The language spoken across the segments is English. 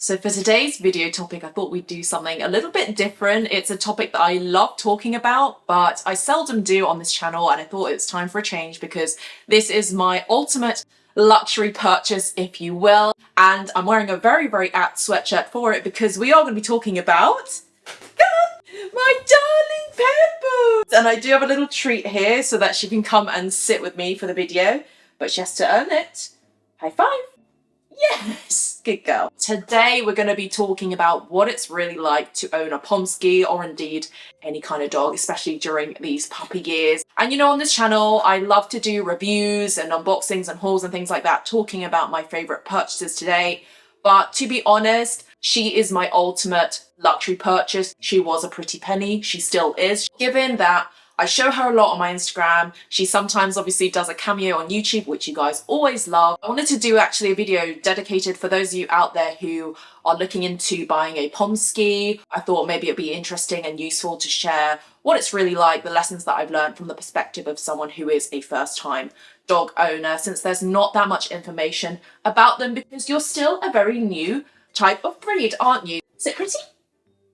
So for today's video topic, I thought we'd do something a little bit different. It's a topic that I love talking about, but I seldom do on this channel, and I thought it's time for a change because this is my ultimate luxury purchase, if you will. And I'm wearing a very, very apt sweatshirt for it because we are going to be talking about my darling Pebbles. And I do have a little treat here so that she can come and sit with me for the video, but she has to earn it. High five. Yes, good girl. Today we're going to be talking about what it's really like to own a Pomsky, or indeed any kind of dog, especially during these puppy years. And you know, on this channel I love to do reviews and unboxings and hauls and things like that, talking about my favourite purchases today. But to be honest, she is my ultimate luxury purchase. She was a pretty penny, she still is. Given that I show her a lot on my Instagram. She sometimes obviously does a cameo on YouTube, which you guys always love. I wanted to do actually a video dedicated for those of you out there who are looking into buying a Pomsky. I thought maybe it'd be interesting and useful to share what it's really like, the lessons that I've learned from the perspective of someone who is a first-time dog owner, since there's not that much information about them because you're still a very new type of breed, aren't you? Is it pretty?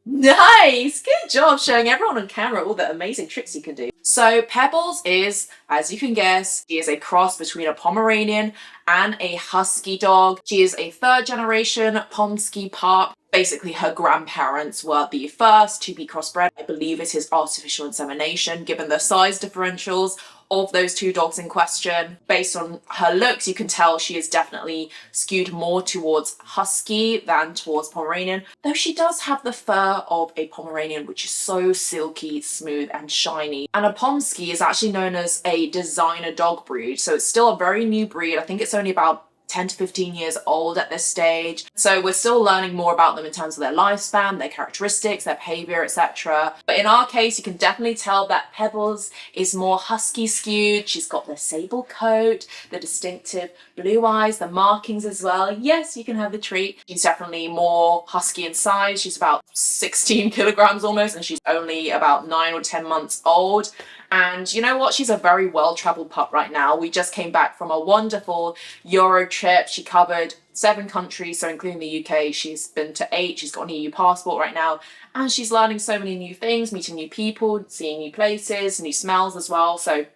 Nice! Good job showing everyone on camera all the amazing tricks you can do. So Pebbles is, as you can guess, she is a cross between a Pomeranian and a Husky dog. She is a third generation Pomsky pup. Basically, her grandparents were the first to be crossbred. I believe it is artificial insemination, given the size differentials of those two dogs in question. Based on her looks, you can tell she is definitely skewed more towards Husky than towards Pomeranian, though she does have the fur of a Pomeranian, which is so silky, smooth and shiny. And a Pomsky is actually known as a designer dog breed, so it's still a very new breed. I think it's only about 10 to 15 years old at this stage. So we're still learning more about them in terms of their lifespan, their characteristics, their behavior, etc. But in our case, you can definitely tell that Pebbles is more Husky skewed. She's got the sable coat, the distinctive blue eyes, the markings as well. Yes, you can have the treat. She's definitely more Husky in size. She's about 16 kilograms almost, and she's only about 9 or 10 months old. And you know what? She's a very well-traveled pup right now. We just came back from a wonderful Euro trip. She covered 7 countries, so including the UK. She's been to 8. She's got an EU passport right now. And she's learning so many new things, meeting new people, seeing new places, new smells as well. So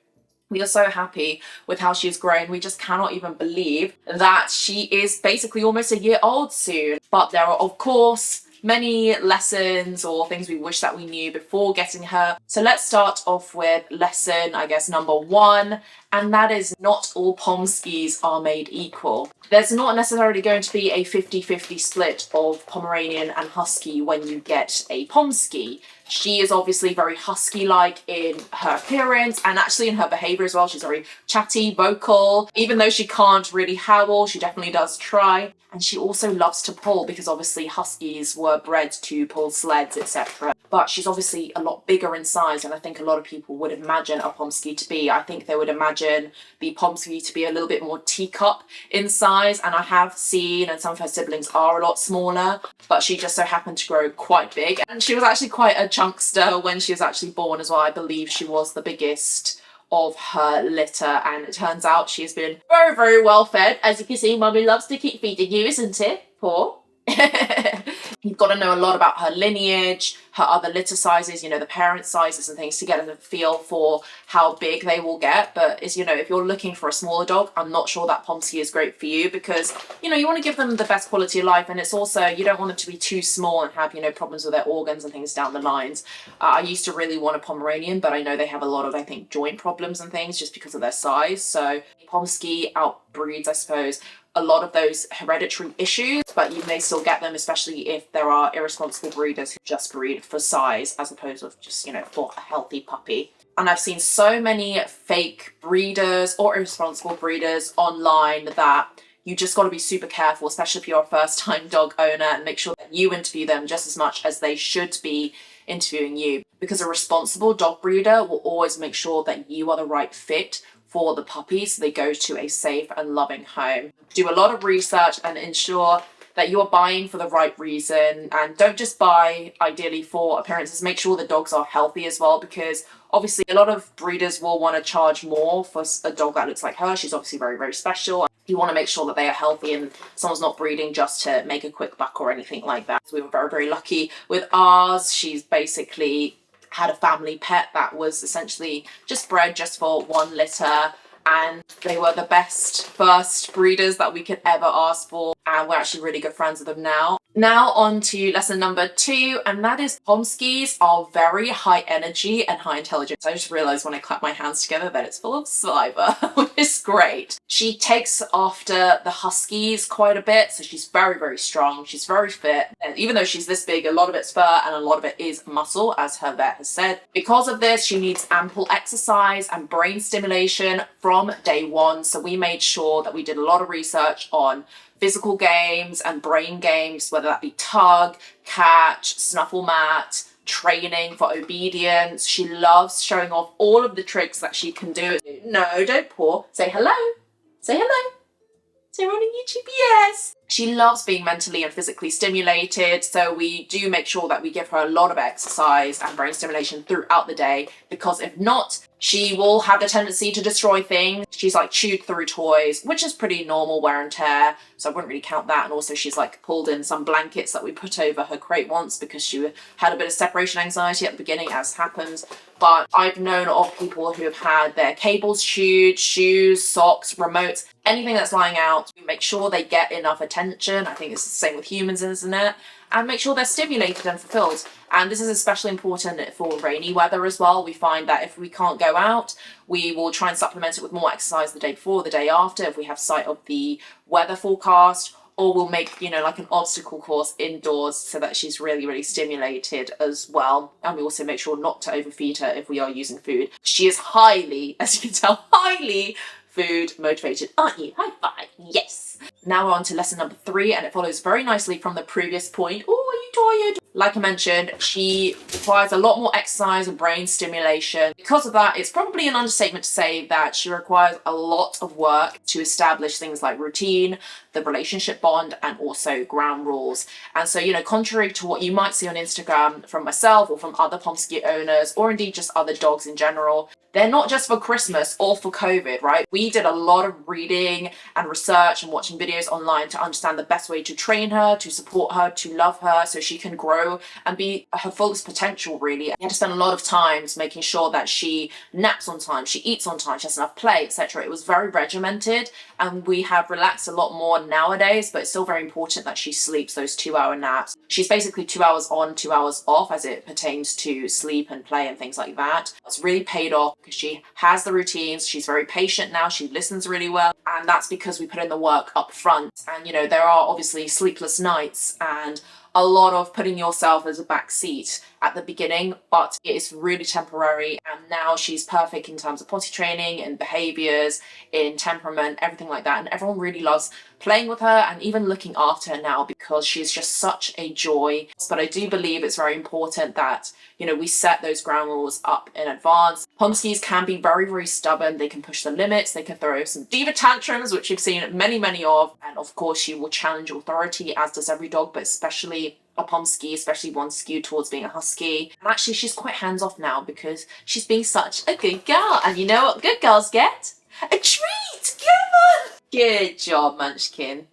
we are so happy with how she's grown. We just cannot even believe that she is basically almost a year old soon. But there are, of course, many lessons or things we wish that we knew before getting her. So let's start off with lesson, I guess, number 1, and that is not all Pomskys are made equal. There's not necessarily going to be a 50-50 split of Pomeranian and Husky when you get a Pomsky. She is obviously very Husky-like in her appearance and actually in her behavior as well. She's very chatty, vocal. Even though she can't really howl, she definitely does try. And she also loves to pull because obviously Huskies were bred to pull sleds, etc. But she's obviously a lot bigger in size than I think a lot of people would imagine a Pomsky to be. I think they would imagine the Pomsky to be a little bit more teacup in size, and I have seen, and some of her siblings are a lot smaller, but she just so happened to grow quite big. And she was actually quite a chunkster when she was actually born as well. I believe she was the biggest of her litter, and it turns out she has been very, very well fed. As you can see, Mummy loves to keep feeding you, isn't it? Poor. You've got to know a lot about her lineage, her other litter sizes, you know, the parent sizes and things to get a feel for how big they will get. But as you know, if you're looking for a smaller dog, I'm not sure that Pomsky is great for you because, you know, you want to give them the best quality of life, and it's also, you don't want them to be too small and have, you know, problems with their organs and things down the lines. I used to really want a Pomeranian, but I know they have a lot of, I think, joint problems and things just because of their size. So Pomsky outbreeds, I suppose, a lot of those hereditary issues, but you may still get them, especially if there are irresponsible breeders who just breed for size as opposed to just, you know, for a healthy puppy. And I've seen so many fake breeders or irresponsible breeders online that you just got to be super careful, especially if you're a first-time dog owner, and make sure that you interview them just as much as they should be interviewing you, because a responsible dog breeder will always make sure that you are the right fit for the puppies so they go to a safe and loving home. Do a lot of research and ensure that you're buying for the right reason, and don't just buy ideally for appearances. Make sure the dogs are healthy as well, because obviously a lot of breeders will want to charge more for a dog that looks like her. She's obviously very, very special. You want to make sure that they are healthy and someone's not breeding just to make a quick buck or anything like that. So we were very, very lucky with ours. She's basically had a family pet that was essentially just bred just for 1 litter, and they were the best first breeders that we could ever ask for, and we're actually really good friends with them now. Now on to lesson number 2, and that is Pomskys are very high energy and high intelligence. I just realized when I clap my hands together that it's full of saliva, which is great. She takes after the Huskies quite a bit, so she's very, very strong. She's very fit, and even though she's this big, a lot of it's fur and a lot of it is muscle, as her vet has said. Because of this, she needs ample exercise and brain stimulation from day 1, so we made sure that we did a lot of research on physical games and brain games, whether that be tug, catch, snuffle mat, training for obedience. She loves showing off all of the tricks that she can do. No, don't paw. Say hello. Say hello. Say we're on YouTube. Yes. She loves being mentally and physically stimulated, so we do make sure that we give her a lot of exercise and brain stimulation throughout the day, because if not, she will have the tendency to destroy things. She's like chewed through toys, which is pretty normal wear and tear, so I wouldn't really count that. And also she's like pulled in some blankets that we put over her crate once because she had a bit of separation anxiety at the beginning, as happens. But I've known of people who have had their cables chewed, shoes, socks, remotes, anything that's lying out. We make sure they get enough attention. I think it's the same with humans, isn't it? And make sure they're stimulated and fulfilled. And this is especially important for rainy weather as well. We find that if we can't go out, we will try and supplement it with more exercise the day before, the day after, if we have sight of the weather forecast, or we'll make, you know, like an obstacle course indoors so that she's really, really stimulated as well. And we also make sure not to overfeed her if we are using food. She is highly, as you can tell, highly food motivated, aren't you? High five, yes. Now we're on to lesson number 3, and it follows very nicely from the previous point. Oh, are you tired? Like I mentioned, she requires a lot more exercise and brain stimulation. Because of that, it's probably an understatement to say that she requires a lot of work to establish things like routine, the relationship bond, and also ground rules. And so, you know, contrary to what you might see on Instagram from myself or from other Pomsky owners, or indeed just other dogs in general, they're not just for Christmas or for COVID, right? We did a lot of reading and research and watching videos online to understand the best way to train her, to support her, to love her, so she can grow and be her fullest potential, really. I had to spend a lot of time making sure that she naps on time, she eats on time, she has enough play, etc. It was very regimented, and we have relaxed a lot more nowadays, but it's still very important that she sleeps those 2-hour naps. She's basically 2 hours on, 2 hours off as it pertains to sleep and play and things like that. It's really paid off because she has the routines, she's very patient now, she listens really well, and that's because we put in the work up front. And you know, there are obviously sleepless nights and a lot of putting yourself as a back seat at the beginning, but it is really temporary, and now she's perfect in terms of potty training and behaviors, in temperament, everything like that, and everyone really loves playing with her and even looking after her now because she's just such a joy. But I do believe it's very important that, you know, we set those ground rules up in advance. Pomskys can be very, very stubborn. They can push the limits. They can throw some diva tantrums, which you've seen many, many of. And of course, she will challenge authority, as does every dog, but especially a Pomsky, especially one skewed towards being a Husky. And actually, she's quite hands-off now because she's being such a good girl. And you know what good girls get? A treat! Come on! Good job, Munchkin.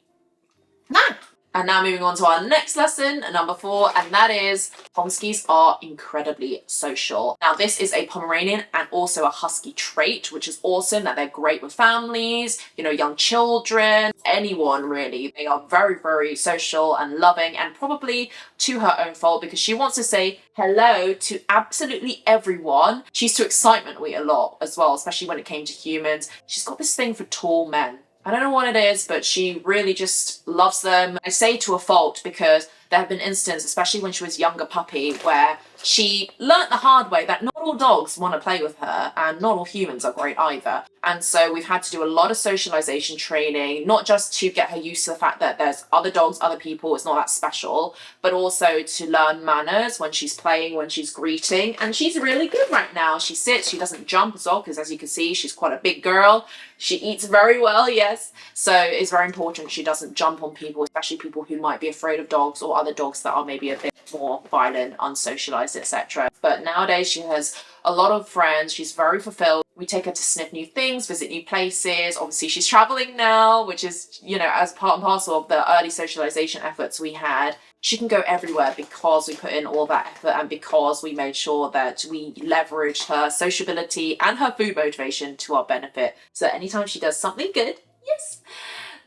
Now, and now moving on to our next lesson, number 4, and that is Pomskys are incredibly social. Now, this is a Pomeranian and also a Husky trait, which is awesome, that they're great with families, you know, young children, anyone really. They are very, very social and loving, and probably to her own fault because she wants to say hello to absolutely everyone. She's to excitement week a lot as well, especially when it came to humans. She's got this thing for tall men. I don't know what it is, but she really just loves them. I say to a fault because there have been instances, especially when she was a younger puppy, where she learnt the hard way that not all dogs want to play with her and not all humans are great either. And so we've had to do a lot of socialization training, not just to get her used to the fact that there's other dogs, other people, it's not that special, but also to learn manners when she's playing, when she's greeting. And she's really good right now. She sits, she doesn't jump as well, because as you can see, she's quite a big girl. She eats very well, yes. So it's very important she doesn't jump on people, especially people who might be afraid of dogs or other dogs that are maybe a bit more violent, unsocialized, etc. But nowadays she has a lot of friends. She's very fulfilled. We take her to sniff new things, visit new places. Obviously, she's traveling now, which is, you know, as part and parcel of the early socialization efforts we had. She can go everywhere because we put in all that effort and because we made sure that we leveraged her sociability and her food motivation to our benefit. So anytime she does something good, yes,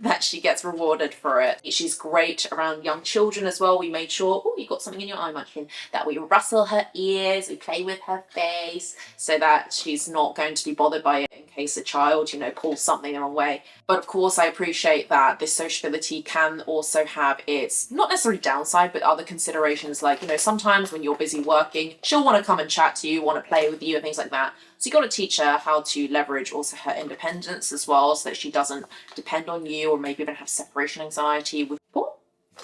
that she gets rewarded for it. She's great around young children as well. We made sure, oh, you got something in your eye, Munchkin, that we rustle her ears, we play with her face so that she's not going to be bothered by it in case a child, you know, pulls something the wrong way. But of course, I appreciate that this sociability can also have its, not necessarily downside, but other considerations. Like, you know, sometimes when you're busy working, she'll want to come and chat to you, want to play with you and things like that. So you got to teach her how to leverage also her independence as well, so that she doesn't depend on you or maybe even have separation anxiety with people.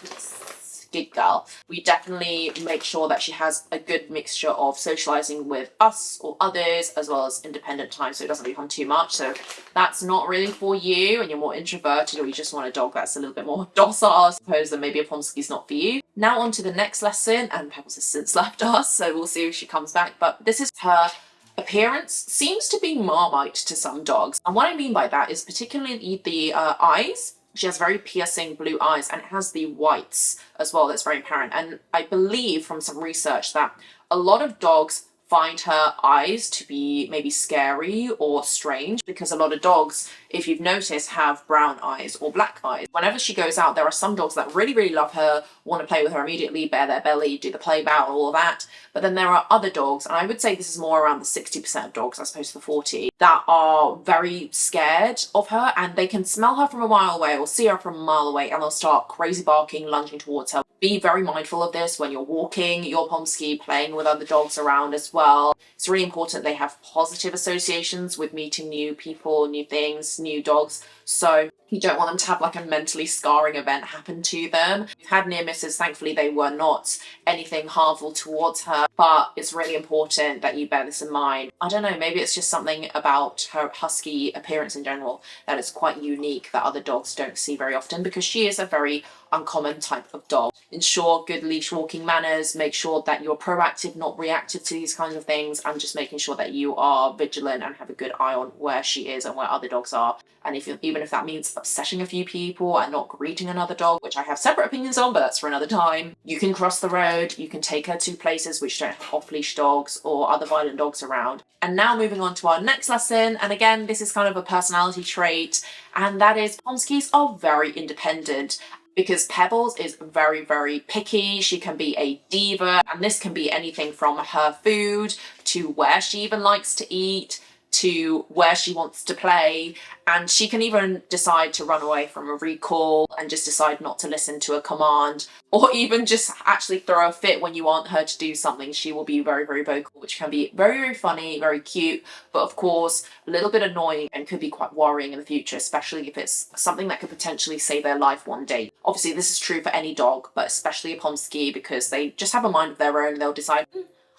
Yes, good girl. We definitely make sure that she has a good mixture of socializing with us or others as well as independent time, so it doesn't become too much. So that's not really for you and you're more introverted, or you just want a dog that's a little bit more docile, I suppose, then maybe a Pomsky's not for you. Now on to the next lesson, and Pebbles has since left us, so we'll see if she comes back. But this is her appearance. Seems to be Marmite to some dogs. And what I mean by that is particularly the eyes. She has very piercing blue eyes, and it has the whites as well that's very apparent. And I believe from some research that a lot of dogs find her eyes to be maybe scary or strange, because a lot of dogs, if you've noticed, have brown eyes or black eyes. Whenever she goes out, there are some dogs that really, really love her, want to play with her immediately, bare their belly, do the play bow, all of that. But then there are other dogs, and I would say this is more around the 60% of dogs as opposed to the 40, that are very scared of her, and they can smell her from a mile away or see her from a mile away, and they'll start crazy barking, lunging towards her. Be very mindful of this when you're walking your Pomsky, playing with other dogs around as well. It's really important they have positive associations with meeting new people, new things, new dogs. So you don't want them to have like a mentally scarring event happen to them. We've had near misses, thankfully they were not anything harmful towards her, but it's really important that you bear this in mind. I don't know, maybe it's just something about her husky appearance in general that is quite unique that other dogs don't see very often, because she is a very uncommon type of dog. Ensure good leash walking manners, make sure that you're proactive, not reactive to these kinds of things, and just making sure that you are vigilant and have a good eye on where she is and where other dogs are. And even if that means upsetting a few people and not greeting another dog, which I have separate opinions on, but that's for another time. You can cross the road, you can take her to places which don't have off-leash dogs or other violent dogs around. And now moving on to our next lesson, and again, this is kind of a personality trait, and that is Pomskys are very independent. Because Pebbles is very, very picky. She can be a diva, and this can be anything from her food to where she even likes to eat to where she wants to play, and she can even decide to run away from a recall and just decide not to listen to a command, or even just actually throw a fit when you want her to do something. She will be very, very vocal, which can be very, very funny, very cute, but of course a little bit annoying and could be quite worrying in the future, especially if it's something that could potentially save their life one day. Obviously this is true for any dog, but especially a Pomsky, because they just have a mind of their own. They'll decide,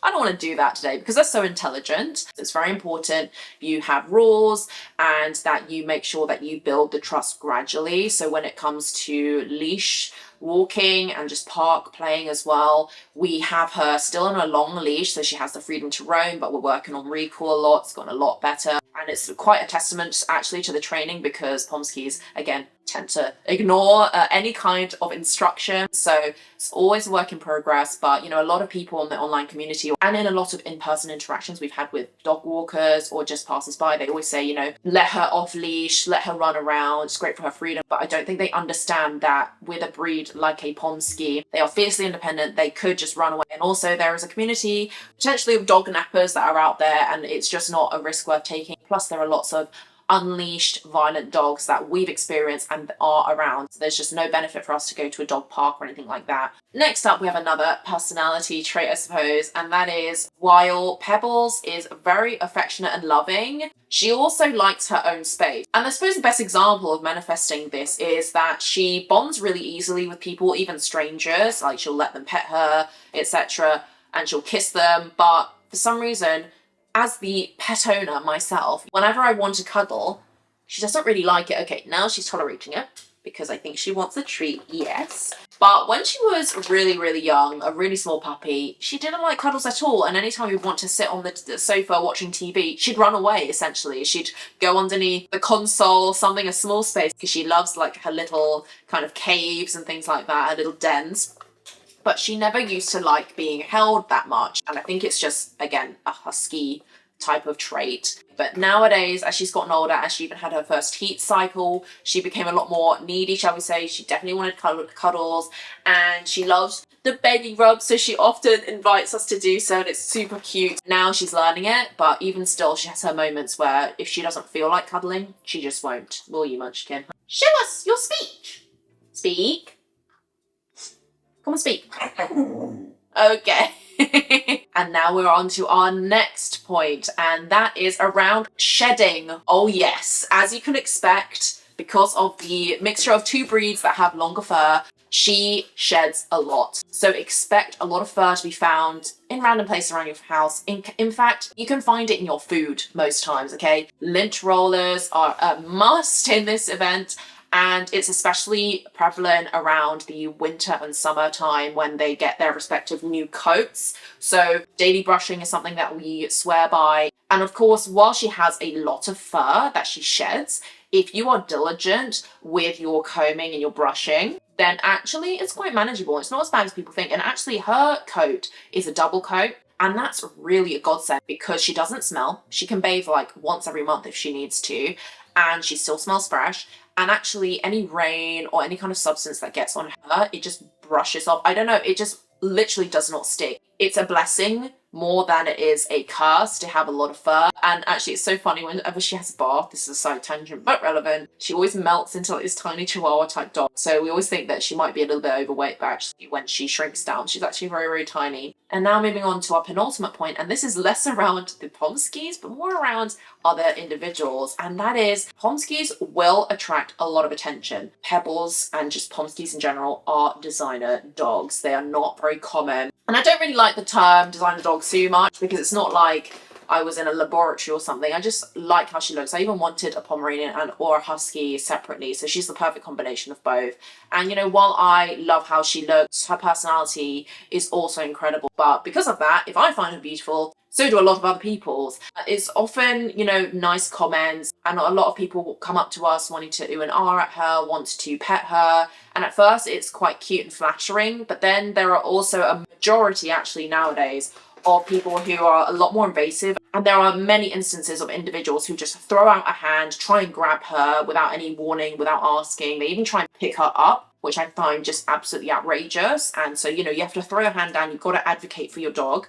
I don't want to do that today, because they're so intelligent. It's very important you have rules and that you make sure that you build the trust gradually. So when it comes to leash walking and just park playing as well, we have her still on a long leash, so she has the freedom to roam, but we're working on recall a lot. It's gotten a lot better, and it's quite a testament actually to the training, because Pomskys, again, tend to ignore any kind of instruction. So it's always a work in progress, but you know, a lot of people in the online community and in a lot of in-person interactions we've had with dog walkers or just passers-by, they always say, you know, let her off leash, let her run around, it's great for her freedom. But I don't think they understand that with a breed like a Pomsky, they are fiercely independent, they could just run away. And also there is a community potentially of dog nappers that are out there, and it's just not a risk worth taking. Plus there are lots of unleashed violent dogs that we've experienced and are around. So there's just no benefit for us to go to a dog park or anything like that. Next up, we have another personality trait, I suppose, and that is, while Pebbles is very affectionate and loving, she also likes her own space. And I suppose the best example of manifesting this is that she bonds really easily with people, even strangers. Like, she'll let them pet her, etc., and she'll kiss them. But for some reason, as the pet owner myself, whenever I want to cuddle, she doesn't really like it. Okay, now she's tolerating it. because I think she wants a treat, yes. But when she was really, really young, a really small puppy, she didn't like cuddles at all. And anytime we'd want to sit on the sofa watching TV, she'd run away, essentially. She'd go underneath the console, something, a small space, because she loves like her little kind of caves and things like that, her little dens. But she never used to like being held that much. And I think it's just, again, a husky type of trait. But nowadays, as she's gotten older, as she even had her first heat cycle, she became a lot more needy, shall we say. She definitely wanted cuddles, and she loves the belly rub, so she often invites us to do so, and it's super cute. Now she's learning it, but even still, she has her moments where if she doesn't feel like cuddling, she just won't. Will you, Munchkin? Show us your speech. Speak. Come on, speak. Okay. And now we're on to our next point, and that is around shedding. Oh yes, as you can expect, because of the mixture of two breeds that have longer fur, she sheds a lot. So expect a lot of fur to be found in random places around your house. In fact, you can find it in your food most times, okay? Lint rollers are a must in this event. And it's especially prevalent around the winter and summer time when they get their respective new coats. So daily brushing is something that we swear by. And of course, while she has a lot of fur that she sheds, if you are diligent with your combing and your brushing, then actually it's quite manageable. It's not as bad as people think. And actually her coat is a double coat. And that's really a godsend because she doesn't smell. She can bathe like once every month if she needs to. And she still smells fresh. And actually any rain or any kind of substance that gets on her, it just brushes off. I don't know, it just literally does not stick. It's a blessing more than it is a curse to have a lot of fur. And actually it's so funny, whenever she has a bath, this is a side tangent but relevant, she always melts into like this tiny chihuahua type dog. So we always think that she might be a little bit overweight, but actually when she shrinks down, she's actually very, very tiny. And now moving on to our penultimate point, and this is less around the Pomskys, but more around other individuals, and that is Pomskys will attract a lot of attention. Pebbles and just Pomskys in general are designer dogs. They are not very common. And I don't really like the term designer dog too much because it's not like I was in a laboratory or something. I just like how she looks. I even wanted a Pomeranian or a Husky separately, so she's the perfect combination of both. And you know, while I love how she looks, her personality is also incredible. But because of that, if I find her beautiful, so do a lot of other people. It's often, you know, nice comments, and a lot of people will come up to us wanting to ooh and ah at her, want to pet her. And at first it's quite cute and flattering, but then there are also a majority actually nowadays of people who are a lot more invasive. And there are many instances of individuals who just throw out a hand, try and grab her without any warning, without asking. They even try and pick her up, which I find just absolutely outrageous. And so, you know, you have to throw your hand down, you've got to advocate for your dog.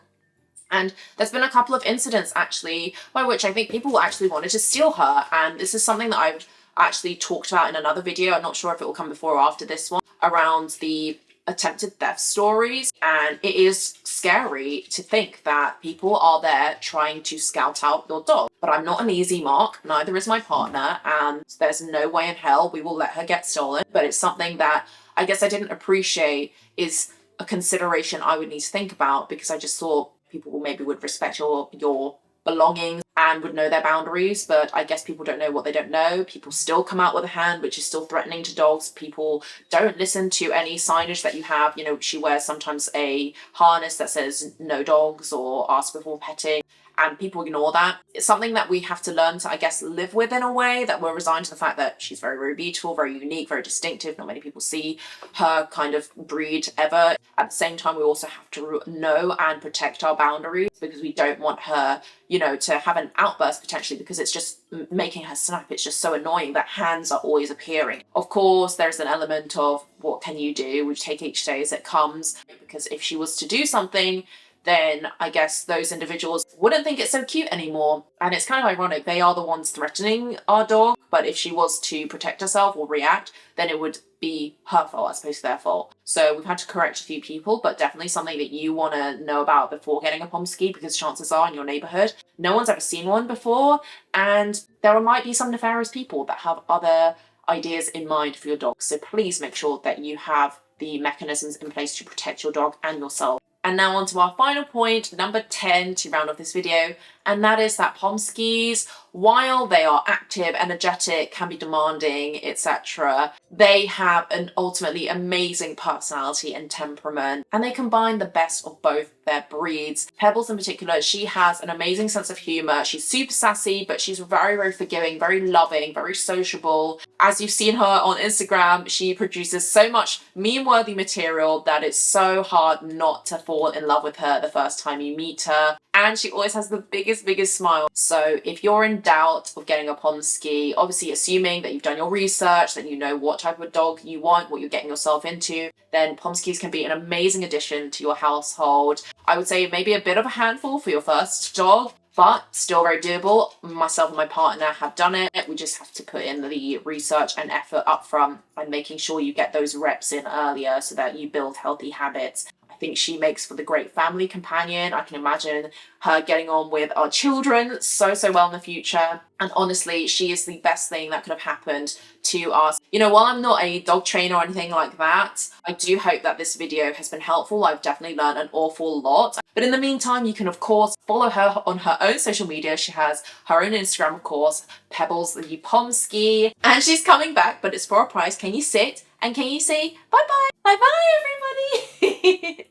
And there's been a couple of incidents actually by which I think people actually wanted to steal her. And this is something that I've actually talked about in another video. I'm not sure if it will come before or after this one, around the attempted theft stories. And it is scary to think that people are there trying to scout out your dog. But I'm not an easy mark, neither is my partner, and there's no way in hell we will let her get stolen. But it's something that I guess I didn't appreciate is a consideration I would need to think about, because I just thought people maybe would respect your belongings and would know their boundaries. But I guess people don't know what they don't know. People still come out with a hand, which is still threatening to dogs. People don't listen to any signage that you have. You know, she wears sometimes a harness that says no dogs or ask before petting, and people ignore that. It's something that we have to learn to, I guess, live with in a way, that we're resigned to the fact that she's very, very beautiful, very unique, very distinctive. Not many people see her kind of breed ever. At the same time, we also have to know and protect our boundaries, because we don't want her, you know, to have an outburst potentially, because it's just making her snap. It's just so annoying that hands are always appearing. Of course, there's an element of what can you do? We take each day as it comes, because if she was to do something, then I guess those individuals wouldn't think it's so cute anymore. And it's kind of ironic, they are the ones threatening our dog, but if she was to protect herself or react, then it would be her fault as opposed to their fault. So we've had to correct a few people, but definitely something that you want to know about before getting a Pomsky, because chances are in your neighborhood, no one's ever seen one before, and there might be some nefarious people that have other ideas in mind for your dog. So please make sure that you have the mechanisms in place to protect your dog and yourself. And now on to our final point, number 10, to round off this video, and that is that Pomskys, while they are active, energetic, can be demanding, etc., they have an ultimately amazing personality and temperament, and they combine the best of both their breeds. Pebbles in particular, she has an amazing sense of humor. She's super sassy, but she's very, very forgiving, very loving, very sociable. As you've seen her on Instagram, she produces so much meme-worthy material that it's so hard not to fall in love with her the first time you meet her. And she always has the biggest smile. So if you're in doubt of getting a Pomsky, obviously assuming that you've done your research, that you know what type of dog you want, what you're getting yourself into, then Pomskys can be an amazing addition to your household. I would say maybe a bit of a handful for your first dog, but still very doable. Myself and my partner have done it. We just have to put in the research and effort up front and making sure you get those reps in earlier so that you build healthy habits. I think she makes for the great family companion. I can imagine her getting on with our children so well in the future. And honestly, she is the best thing that could have happened to us. You know, while I'm not a dog trainer or anything like that, I do hope that this video has been helpful. I've definitely learned an awful lot. But in the meantime, you can of course follow her on her own social media. She has her own Instagram, of course, Pebbles the Pomsky. And she's coming back, but it's for a price. Can you sit? And can you say bye-bye? Bye-bye, everybody.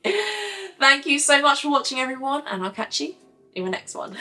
Thank you so much for watching, everyone, and I'll catch you in the next one.